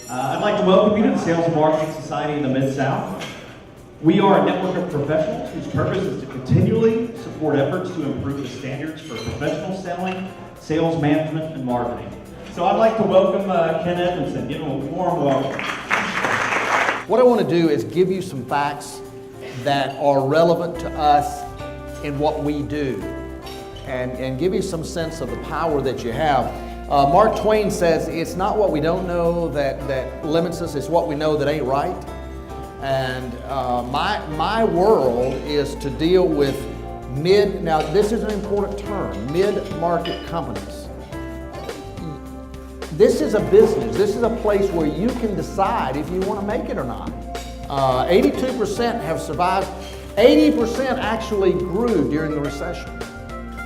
I'd like to welcome you to the Sales and Marketing Society in the Mid-South. We are a network of professionals whose purpose is to continually support efforts to improve the standards for professional selling, sales management, and marketing. So I'd like to welcome Ken Edmondson. Give him a warm welcome. What I want to do is give you some facts that are relevant to us in what we do and give you some sense of the power that you have. Mark Twain says, it's not what we don't know that limits us, it's what we know that ain't right. And my world is to deal with now this is an important term, mid-market companies. This is a business, this is a place where you can decide if you want to make it or not. 82% have survived, 80% actually grew during the recession.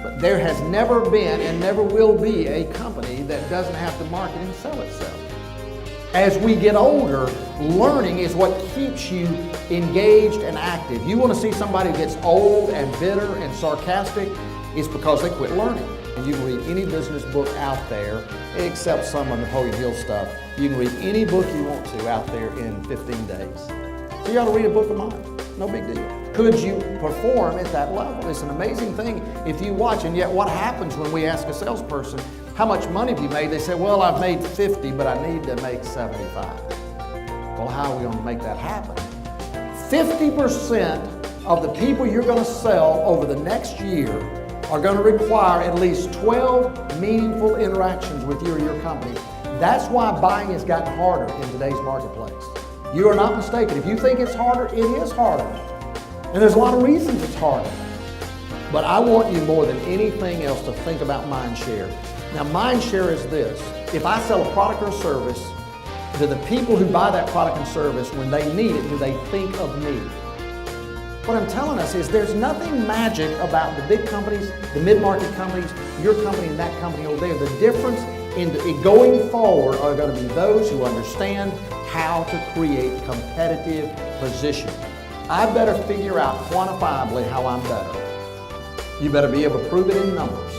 But there has never been and never will be a company that doesn't have to market and sell itself. As we get older, learning is what keeps you engaged and active. You want to see somebody who gets old and bitter and sarcastic, it's because they quit learning. And you can read any business book out there, except some of Napoleon Hill stuff. You can read any book you want to out there in 15 days. So you ought to read a book of mine, no big deal. Could you perform at that level? It's an amazing thing if you watch, and yet what happens when we ask a salesperson, how much money have you made? They say, well, I've made 50, but I need to make 75. Well, how are we going to make that happen? 50% of the people you're going to sell over the next year are going to require at least 12 meaningful interactions with you or your company. That's why buying has gotten harder in today's marketplace. You are not mistaken. If you think it's harder, it is harder. And there's a lot of reasons it's harder. But I want you more than anything else to think about mind share. Now, mind share is this. If I sell a product or service, do the people who buy that product and service, when they need it, do they think of me? What I'm telling us is there's nothing magic about the big companies, the mid-market companies, your company and that company over there. The difference in going forward are going to be those who understand how to create competitive position. I better figure out quantifiably how I'm better. You better be able to prove it in numbers,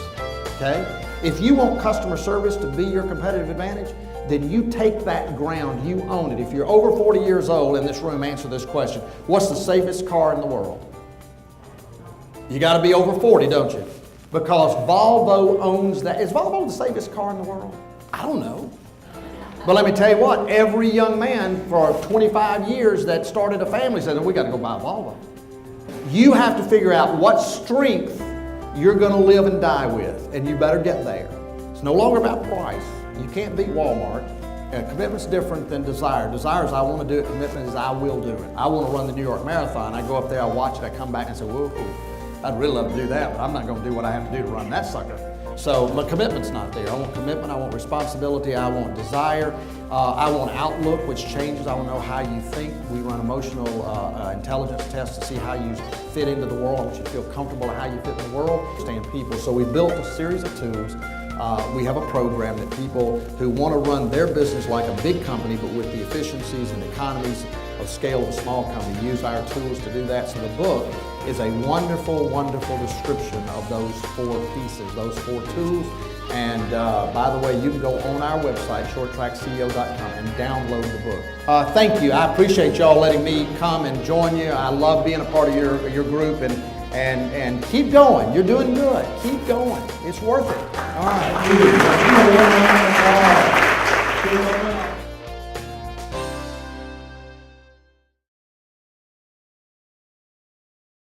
okay? If you want customer service to be your competitive advantage, then you take that ground, you own it. If you're over 40 years old in this room, answer this question. What's the safest car in the world? You gotta be over 40, don't you? Because Volvo owns that. Is Volvo the safest car in the world? I don't know. But let me tell you what, every young man for 25 years that started a family said, we got to go buy a Volvo. You have to figure out what strength you're going to live and die with, and you better get there. It's no longer about price. You can't beat Walmart. Commitment's different than desire. Desire is I want to do it. Commitment is I will do it. I want to run the New York Marathon. I go up there, I watch it, I come back and say, whoa, I'd really love to do that, but I'm not going to do what I have to do to run that sucker. So my commitment's not there. I want commitment, I want responsibility, I want desire, I want outlook, which changes. I want to know how you think. We run emotional intelligence tests to see how you fit into the world. I want you to feel comfortable in how you fit in the world. Understand people. So we built a series of tools. We have a program that people who want to run their business like a big company, but with the efficiencies and economies of scale of a small company, use our tools to do that. So the book is a wonderful, wonderful description of those 4 pieces, those 4 tools. And by the way, you can go on our website, shorttrackceo.com, and download the book. Thank you. I appreciate y'all letting me come and join you. I love being a part of your group, and keep going. You're doing good. Keep going. It's worth it. All right.